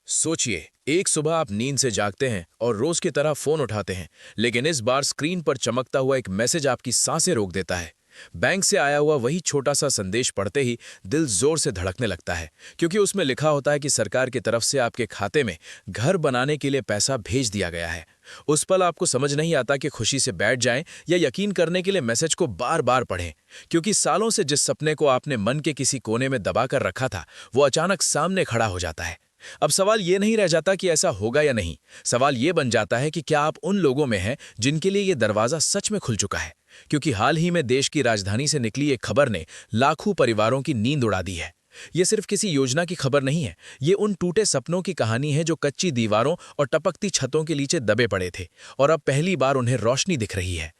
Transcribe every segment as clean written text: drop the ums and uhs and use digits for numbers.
सोचिए, एक सुबह आप नींद से जागते हैं और रोज की तरह फोन उठाते हैं, लेकिन इस बार स्क्रीन पर चमकता हुआ एक मैसेज आपकी सांसें रोक देता है। बैंक से आया हुआ वही छोटा सा संदेश पढ़ते ही दिल जोर से धड़कने लगता है, क्योंकि उसमें लिखा होता है कि सरकार की तरफ से आपके खाते में घर बनाने के लिए पैसा भेज दिया गया है। उस पल आपको समझ नहीं आता कि खुशी से बैठ जाएं या यकीन करने के लिए मैसेज को बार बार पढ़ें, क्योंकि सालों से जिस सपने को आपने मन के किसी कोने में दबा कर रखा था, वो अचानक सामने खड़ा हो जाता है। अब सवाल ये नहीं रह जाता कि ऐसा होगा या नहीं। सवाल ये बन जाता है कि क्या आप उन लोगों में हैं जिनके लिए ये दरवाजा सच में खुल चुका है, क्योंकि हाल ही में देश की राजधानी से निकली एक खबर ने लाखों परिवारों की नींद उड़ा दी है। ये सिर्फ किसी योजना की खबर नहीं है, ये उन टूटे सपनों की कहानी है जो कच्ची दीवारों और टपकती छतों के नीचे दबे पड़े थे और अब पहली बार उन्हें रोशनी दिख रही है।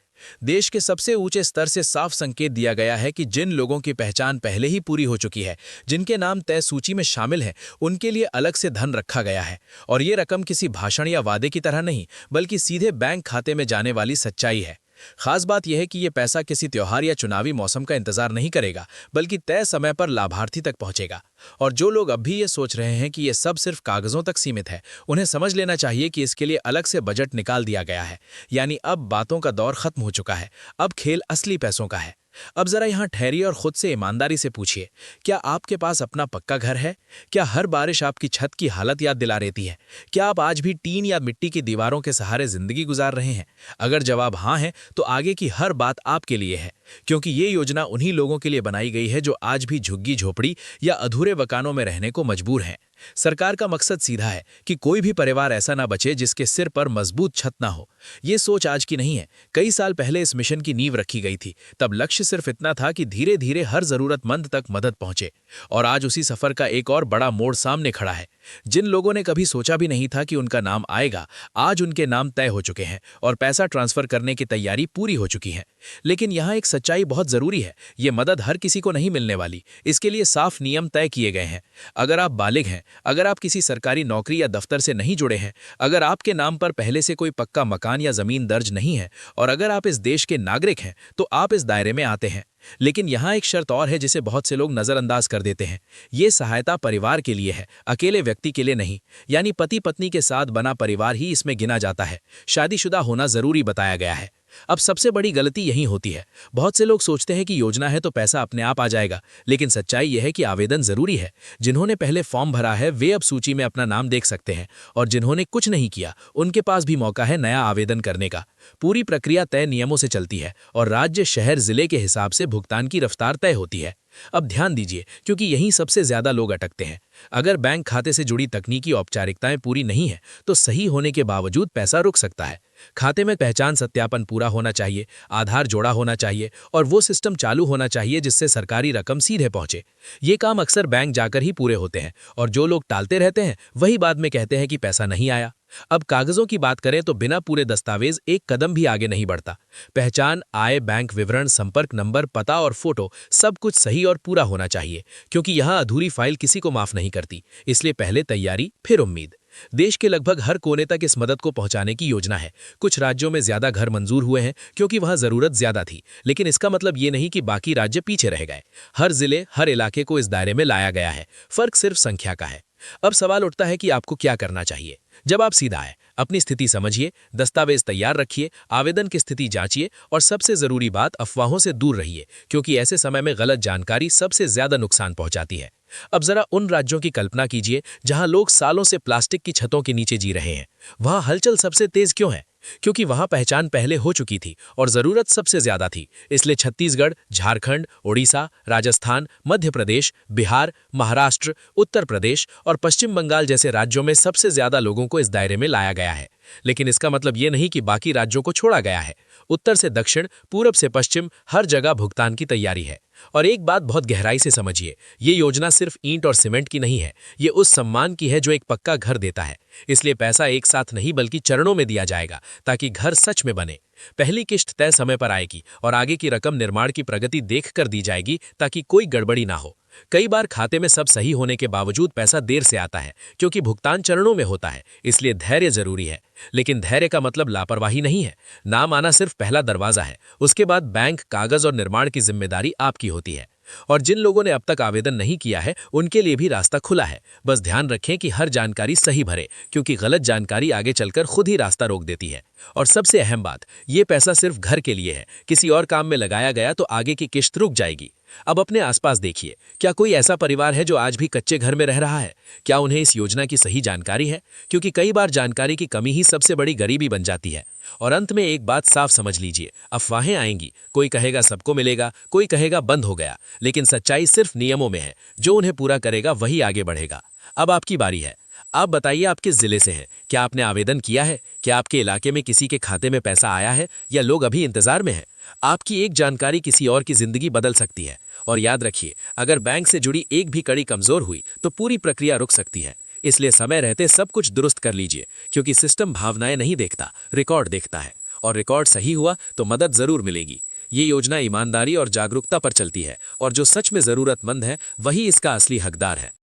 देश के सबसे ऊंचे स्तर से साफ संकेत दिया गया है कि जिन लोगों की पहचान पहले ही पूरी हो चुकी है, जिनके नाम तय सूची में शामिल हैं, उनके लिए अलग से धन रखा गया है। और ये रकम किसी भाषण या वादे की तरह नहीं, बल्कि सीधे बैंक खाते में जाने वाली सच्चाई है। खास बात यह है कि यह पैसा किसी त्योहार या चुनावी मौसम का इंतजार नहीं करेगा, बल्कि तय समय पर लाभार्थी तक पहुंचेगा। और जो लोग अब भी ये सोच रहे हैं कि यह सब सिर्फ कागजों तक सीमित है, उन्हें समझ लेना चाहिए कि इसके लिए अलग से बजट निकाल दिया गया है। यानी अब बातों का दौर खत्म हो चुका है, अब खेल असली पैसों का है। अब जरा यहाँ ठहरिए और खुद से ईमानदारी से पूछिए, क्या आपके पास अपना पक्का घर है? क्या हर बारिश आपकी छत की हालत याद दिला रहती है? क्या आप आज भी टीन या मिट्टी की दीवारों के सहारे जिंदगी गुजार रहे हैं? अगर जवाब हाँ है, तो आगे की हर बात आपके लिए है, क्योंकि ये योजना उन्हीं लोगों के लिए बनाई गई है जो आज भी झुग्गी झोपड़ी या अधूरे मकानों में रहने को मजबूर हैं। सरकार का मकसद सीधा है कि कोई भी परिवार ऐसा ना बचे जिसके सिर पर मजबूत छत ना हो। ये सोच आज की नहीं है, कई साल पहले इस मिशन की नींव रखी गई थी। तब लक्ष्य सिर्फ इतना था कि धीरे धीरे हर जरूरतमंद तक मदद पहुंचे। और आज उसी सफर का एक और बड़ा मोड़ सामने खड़ा है। जिन लोगों ने कभी सोचा भी नहीं था कि उनका नाम आएगा, आज उनके नाम तय हो चुके हैं और पैसा ट्रांसफर करने की तैयारी पूरी हो चुकी है। लेकिन यहाँ एक सच्चाई बहुत जरूरी है, ये मदद हर किसी को नहीं मिलने वाली। इसके लिए साफ नियम तय किए गए हैं। अगर आप बालिग हैं, अगर आप किसी सरकारी नौकरी या दफ्तर से नहीं जुड़े हैं, अगर आपके नाम पर पहले से कोई पक्का मकान या जमीन दर्ज नहीं है, और अगर आप इस देश के नागरिक हैं, तो आप इस दायरे में आते हैं। लेकिन यहाँ एक शर्त और है जिसे बहुत से लोग नजरअंदाज कर देते हैं। ये सहायता परिवार के लिए है, अकेले व्यक्ति के लिए नहीं। यानी पति पत्नी के साथ बना परिवार ही इसमें गिना जाता है। शादीशुदा होना जरूरी बताया गया है। अब सबसे बड़ी गलती यही होती है। बहुत से लोग सोचते हैं कि योजना है तो पैसा अपने आप आ जाएगा, लेकिन सच्चाई यह है कि आवेदन जरूरी है। जिन्होंने पहले फॉर्म भरा है वे अब सूची में अपना नाम देख सकते हैं, और जिन्होंने कुछ नहीं किया उनके पास भी मौका है नया आवेदन करने का। पूरी प्रक्रिया तय नियमों से चलती है और राज्य, शहर, जिले के हिसाब से भुगतान की रफ्तार तय होती है। अब ध्यान दीजिए, क्योंकि यहीं सबसे ज्यादा लोग अटकते हैं। अगर बैंक खाते से जुड़ी तकनीकी औपचारिकताएं पूरी नहीं है, तो सही होने के बावजूद पैसा रुक सकता है। खाते में पहचान सत्यापन पूरा होना चाहिए, आधार जोड़ा होना चाहिए और वो सिस्टम चालू होना चाहिए जिससे सरकारी रकम सीधे पहुंचे। ये काम अक्सर बैंक जाकर ही पूरे होते हैं, और जो लोग टालते रहते हैं वही बाद में कहते हैं कि पैसा नहीं आया। अब कागजों की बात करें तो बिना पूरे दस्तावेज एक कदम भी आगे नहीं बढ़ता। पहचान, आय, बैंक विवरण, संपर्क नंबर, पता और फोटो सब कुछ सही और पूरा होना चाहिए, क्योंकि यहाँ अधूरी फाइल किसी को माफ नहीं करती। इसलिए पहले तैयारी फिर उम्मीद। देश के लगभग हर कोने तक इस मदद को पहुंचाने की योजना है। कुछ राज्यों में ज्यादा घर मंजूर हुए हैं क्योंकि वहां जरूरत ज्यादा थी, लेकिन इसका मतलब ये नहीं कि बाकी राज्य पीछे रह गए। हर जिले, हर इलाके को इस दायरे में लाया गया है। फर्क सिर्फ संख्या का है। अब सवाल उठता है कि आपको क्या करना चाहिए। जब आप सीधा आए, अपनी स्थिति समझिए, दस्तावेज तैयार रखिए, आवेदन की स्थिति जांचिए और सबसे जरूरी बात, अफवाहों से दूर रहिए, क्योंकि ऐसे समय में गलत जानकारी सबसे ज्यादा नुकसान पहुंचाती है। अब जरा उन राज्यों की कल्पना कीजिए जहां लोग सालों से प्लास्टिक की छतों के नीचे जी रहे हैं। वहां हलचल सबसे तेज क्यों है? क्योंकि वहां पहचान पहले हो चुकी थी और जरूरत सबसे ज्यादा थी। इसलिए छत्तीसगढ़, झारखंड, ओडिशा, राजस्थान, मध्य प्रदेश, बिहार, महाराष्ट्र, उत्तर प्रदेश और पश्चिम बंगाल जैसे राज्यों में सबसे ज्यादा लोगों को इस दायरे में लाया गया है। लेकिन इसका मतलब ये नहीं कि बाकी राज्यों को छोड़ा गया है। उत्तर से दक्षिण, पूरब से पश्चिम, हर जगह भुगतान की तैयारी है। और एक बात बहुत गहराई से समझिए, ये योजना सिर्फ ईंट और सीमेंट की नहीं है, ये उस सम्मान की है जो एक पक्का घर देता है। इसलिए पैसा एक साथ नहीं बल्कि चरणों में दिया जाएगा, ताकि घर सच में बने। पहली किश्त तय समय पर आएगी और आगे की रकम निर्माण की प्रगति देखकर दी जाएगी, ताकि कोई गड़बड़ी ना हो। कई बार खाते में सब सही होने के बावजूद पैसा देर से आता है, क्योंकि भुगतान चरणों में होता है। इसलिए धैर्य जरूरी है, लेकिन धैर्य का मतलब लापरवाही नहीं है। नाम आना सिर्फ पहला दरवाजा है, उसके बाद बैंक, कागज और निर्माण की जिम्मेदारी आपकी होती है। और जिन लोगों ने अब तक आवेदन नहीं किया है उनके लिए भी रास्ता खुला है। बस ध्यान रखें कि हर जानकारी सही भरे, क्योंकि गलत जानकारी आगे चलकर खुद ही रास्ता रोक देती है। और सबसे अहम बात, ये पैसा सिर्फ घर के लिए है, किसी और काम में लगाया गया तो आगे की किश्त रुक जाएगी। अब अपने आसपास देखिए, क्या कोई ऐसा परिवार है जो आज भी कच्चे घर में रह रहा है? क्या उन्हें इस योजना की सही जानकारी है? क्योंकि कई बार जानकारी की कमी ही सबसे बड़ी गरीबी बन जाती है। और अंत में एक बात साफ समझ लीजिए, अफवाहें आएंगी, कोई कहेगा सबको मिलेगा, कोई कहेगा बंद हो गया, लेकिन सच्चाई सिर्फ नियमों में है। जो उन्हें पूरा करेगा वही आगे बढ़ेगा। अब आपकी बारी है। आप बताइए, आप किस जिले से हैं? क्या आपने आवेदन किया है? क्या आपके इलाके में किसी के खाते में पैसा आया है, या लोग अभी इंतजार में हैं? आपकी एक जानकारी किसी और की जिंदगी बदल सकती है। और याद रखिए, अगर बैंक से जुड़ी एक भी कड़ी कमजोर हुई तो पूरी प्रक्रिया रुक सकती है। इसलिए समय रहते सब कुछ दुरुस्त कर लीजिए, क्योंकि सिस्टम भावनाएं नहीं देखता, रिकॉर्ड देखता है। और रिकॉर्ड सही हुआ तो मदद जरूर मिलेगी। ये योजना ईमानदारी और जागरूकता पर चलती है, और जो सच में जरूरतमंद है वही इसका असली हकदार है।